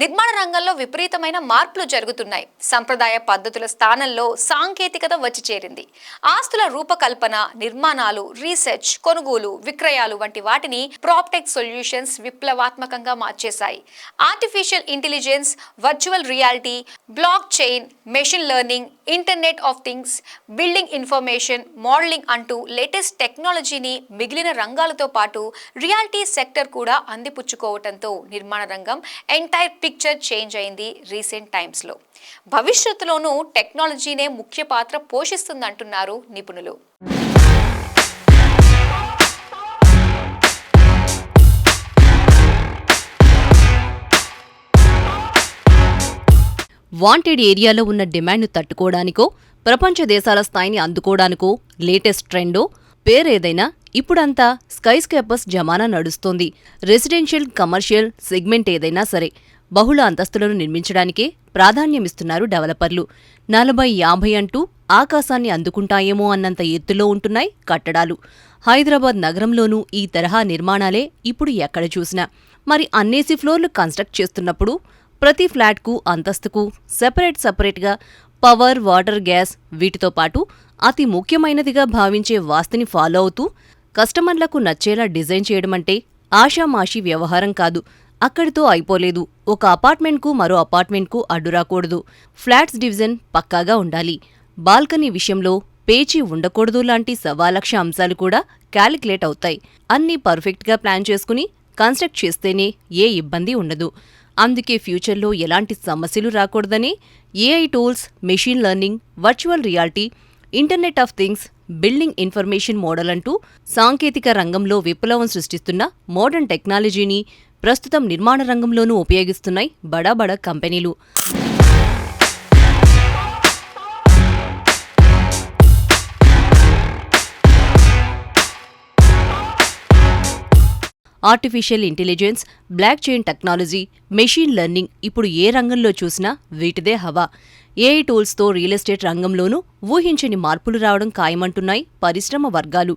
నిర్మాణ రంగంలో విపరీతమైన మార్పులు జరుగుతున్నాయి. సంప్రదాయ పద్ధతుల స్థానంలో సాంకేతికత వచ్చి చేరింది. ఆస్తుల రూపకల్పన, నిర్మాణాలు, రీసెర్చ్, కొనుగోలు, విక్రయాలు వంటి వాటిని ప్రాప్టెక్ సొల్యూషన్స్ విప్లవాత్మకంగా మార్చేశాయి. Artificial intelligence, virtual reality, blockchain, machine learning, internet of things, building information modelling అంటూ లేటెస్ట్ టెక్నాలజీని మిగిలిన రంగాలతో పాటు రియాలిటీ సెక్టర్ కూడా అందిపుచ్చుకోవడంతో నిర్మాణ రంగం ఎంటైర్ పిక్చర్ చేంజ్ అయింది రీసెంట్ టైమ్స్లో. భవిష్యత్తులోనూ టెక్నాలజీనే ముఖ్య పాత్ర పోషిస్తుందంటున్నారు నిపుణులు. వాంటెడ్ ఏరియాలో ఉన్న డిమాండ్ను తట్టుకోవడానికో, ప్రపంచ దేశాల స్థాయిని అందుకోవడానికో లేటెస్ట్ ట్రెండో పేరేదైనా ఇప్పుడంతా స్కైస్కేపర్స్ జమానా నడుస్తోంది. రెసిడెన్షియల్, కమర్షియల్ సెగ్మెంట్ ఏదైనా సరే బహుళ అంతస్తులను నిర్మించడానికే ప్రాధాన్యమిస్తున్నారు డెవలపర్లు. 40-50 అంటూ ఆకాశాన్ని అందుకుంటాయేమో అన్నంత ఎత్తులో ఉంటున్నాయి కట్టడాలు. హైదరాబాద్ నగరంలోనూ ఈ తరహా నిర్మాణాలే ఇప్పుడు ఎక్కడ చూసినా. మరి అన్నేసి ఫ్లోర్లు కన్స్ట్రక్ట్ చేస్తున్నప్పుడు ప్రతి ఫ్లాట్కు, అంతస్తుకు సపరేట్గా పవర్, వాటర్, గ్యాస్ వీటితో పాటు అతి ముఖ్యమైనదిగా భావించే వాస్తుని ఫాలో అవుతూ కస్టమర్లకు నచ్చేలా డిజైన్ చేయడమంటే ఆషామాషీ వ్యవహారం కాదు. అక్కడితో అయిపోలేదు. ఒక అపార్ట్మెంట్కు మరో అపార్ట్మెంట్కు అడ్డురాకూడదు. ఫ్లాట్స్ డివిజన్ పక్కాగా ఉండాలి. బాల్కనీ విషయంలో పేచీ ఉండకూడదు లాంటి 1,00,000 అంశాలు కూడా క్యాలిక్యులేట్ అవుతాయి. అన్నీ పర్ఫెక్ట్గా ప్లాన్ చేసుకుని కన్స్ట్రక్ట్ చేస్తేనే ఏ ఇబ్బంది ఉండదు. అందుకే ఫ్యూచర్లో ఎలాంటి సమస్యలు రాకూడదని AI tools, machine learning, virtual reality, internet of things, building information model అంటూ సాంకేతిక రంగంలో విప్లవం సృష్టిస్తున్న మోడర్న్ టెక్నాలజీని ప్రస్తుతం నిర్మాణ రంగంలోనూ ఉపయోగిస్తున్నాయి బడా కంపెనీలు. Artificial intelligence, block chain technology, machine learning ఇప్పుడు ఏ రంగంలో చూసినా వీటిదే హవా. ఏఐ టూల్స్తో రియల్ ఎస్టేట్ రంగంలోనూ ఊహించని మార్పులు రావడం ఖాయమంటున్నాయి పరిశ్రమ వర్గాలు.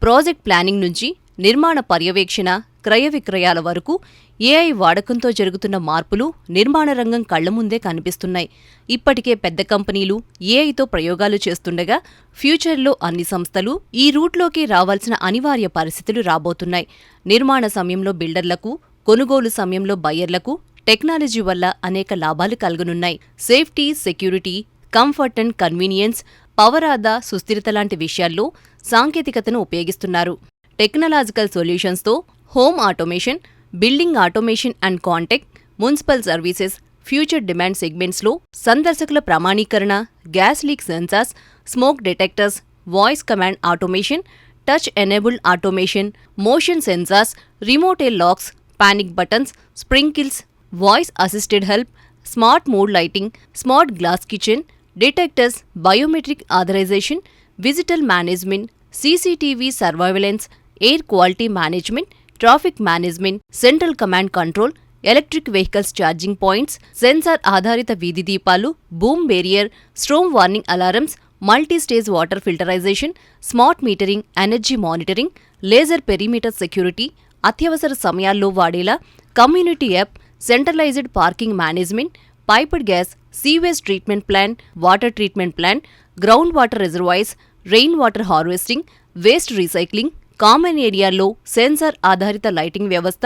ప్రాజెక్ట్ ప్లానింగ్ నుంచి నిర్మాణ పర్యవేక్షణ, క్రయ విక్రయాల వరకు ఏఐ వాడకంతో జరుగుతున్న మార్పులు నిర్మాణ రంగం కళ్ల ముందే కనిపిస్తున్నాయి. ఇప్పటికే పెద్ద కంపెనీలు ఏఐతో ప్రయోగాలు చేస్తుండగా ఫ్యూచర్లో అన్ని సంస్థలు ఈ రూట్లోకి రావాల్సిన అనివార్య పరిస్థితులు రాబోతున్నాయి. నిర్మాణ సమయంలో బిల్డర్లకు, కొనుగోలు సమయంలో బయ్యర్లకు టెక్నాలజీ వల్ల అనేక లాభాలు కలుగనున్నాయి. Safety, security, comfort and convenience, power ఆదా, సుస్థిరత లాంటి విషయాల్లో సాంకేతికతను ఉపయోగిస్తున్నారు. టెక్నాలజికల్ సొల్యూషన్స్తో home automation, building automation and contact, municipal services, future demand సెగ్మెంట్స్లో సందర్శకుల ప్రమాణీకరణ, gas leak sensors, smoke detectors, voice command automation, touch enabled automation, motion sensors, remote locks, panic buttons, sprinklers, voice assisted help, smart mode lighting, smart glass kitchen, detectors, biometric authorisation, visitor management, CCTV surveillance, air quality management, traffic management, central command control, electric vehicles charging points, sensor ఆధారిత వీధి దీపాలు, boom barrier, storm warning alarms, multi stage water filterisation, smart metering, energy monitoring, laser perimeter security, అత్యవసర సమయాల్లో వాడేలా community app, centralised parking management, piped gas, sewage treatment plant, water treatment plant, ground water reservoirs, rain water harvesting, waste recycling, common ఏరియాల్లో sensor ఆధారిత lighting వ్యవస్థ,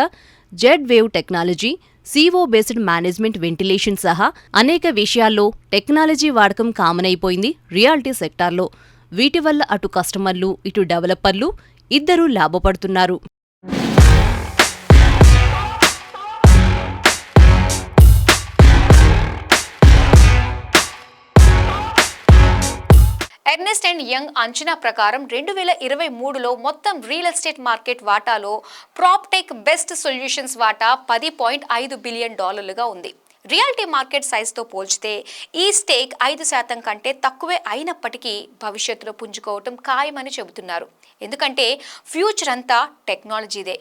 Z wave technology, CO based management, ventilation సహా అనేక విషయాల్లో technology వాడకం common అయిపోయింది reality సెక్టార్లో. వీటి వల్ల అటు కస్టమర్లు, ఇటు డెవలపర్లు ఇద్దరూ లాభపడుతున్నారు. ఎర్నెస్ట్ అండ్ యంగ్ అంచనా ప్రకారం 2023లో మొత్తం రియల్ ఎస్టేట్ మార్కెట్ వాటాలో ప్రాప్టెక్ బెస్ట్ సొల్యూషన్స్ వాటా $10.5 బిలియన్ ఉంది. రియాలిటీ మార్కెట్ సైజ్తో పోల్చితే ఈ స్టేక్ 5% కంటే తక్కువే అయినప్పటికీ భవిష్యత్తులో పుంజుకోవటం ఖాయమని చెబుతున్నారు. ఎందుకంటే ఫ్యూచర్ అంతా టెక్నాలజీదే.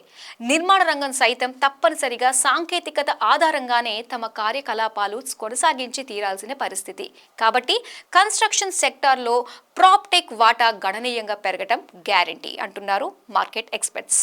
నిర్మాణ రంగం సైతం తప్పనిసరిగా సాంకేతికత ఆధారంగానే తమ కార్యకలాపాలు కొనసాగించి తీరాల్సిన పరిస్థితి. కాబట్టి కన్స్ట్రక్షన్ సెక్టార్లో ప్రాప్టెక్ వాటా గణనీయంగా పెరగటం గ్యారంటీ అంటున్నారు మార్కెట్ ఎక్స్పర్ట్స్.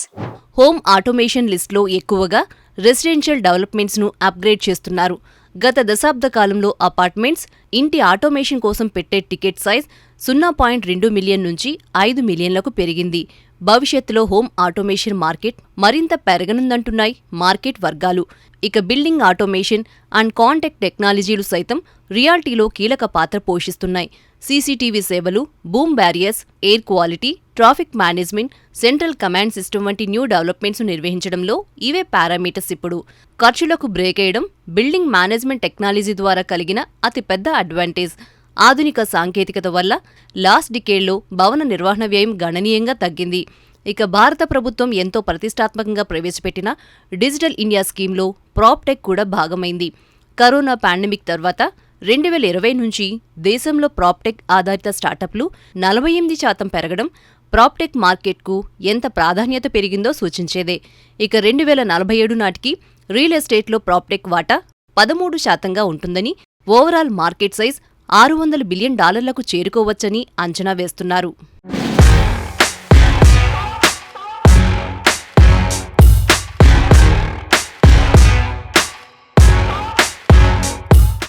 హోమ్ ఆటోమేషన్ లిస్ట్లో ఎక్కువగా రెసిడెన్షియల్ డెవలప్మెంట్స్ను అప్గ్రేడ్ చేస్తున్నారు. గత దశాబ్ద కాలంలో అపార్ట్మెంట్స్, ఇంటి ఆటోమేషన్ కోసం పెట్టే టికెట్ సైజ్ 0.2 మిలియన్ నుంచి 5 మిలియన్లకు పెరిగింది. భవిష్యత్తులో హోమ్ ఆటోమేషన్ మార్కెట్ మరింత పెరగనుందంటున్నాయి మార్కెట్ వర్గాలు. ఇక బిల్డింగ్ ఆటోమేషన్ అండ్ కాంటాక్ట్ టెక్నాలజీలు సైతం రియాలిటీలో కీలక పాత్ర పోషిస్తున్నాయి. సీసీటీవీ సేవలు, boom barriers, air quality, traffic management, central command system వంటి న్యూ డెవలప్మెంట్స్ నిర్వహించడంలో ఇవే పారామీటర్స్. ఇప్పుడు ఖర్చులకు బ్రేక్ వేయడం బిల్డింగ్ మేనేజ్మెంట్ టెక్నాలజీ ద్వారా కలిగిన అతిపెద్ద అడ్వాంటేజ్. ఆధునిక సాంకేతికత వల్ల లాస్ట్ డికేడ్లో భవన నిర్వహణ వ్యయం గణనీయంగా తగ్గింది. ఇక భారత ప్రభుత్వం ఎంతో ప్రతిష్టాత్మకంగా ప్రవేశపెట్టిన డిజిటల్ ఇండియా స్కీమ్లో ప్రాప్టెక్ కూడా భాగమైంది. కరోనా పాండమిక్ తర్వాత 2020 నుంచి దేశంలో ప్రాప్టెక్ ఆధారిత స్టార్టప్లు 48% పెరగడం ప్రాప్టెక్ మార్కెట్కు ఎంత ప్రాధాన్యత పెరిగిందో సూచించేదే. ఇక 2047 నాటికి రియల్ ఎస్టేట్లో ప్రాప్టెక్ వాటా 13% ఉంటుందని, ఓవరాల్ మార్కెట్ సైజ్ $600 బిలియన్ చేరుకోవచ్చని అంచనా వేస్తున్నారు.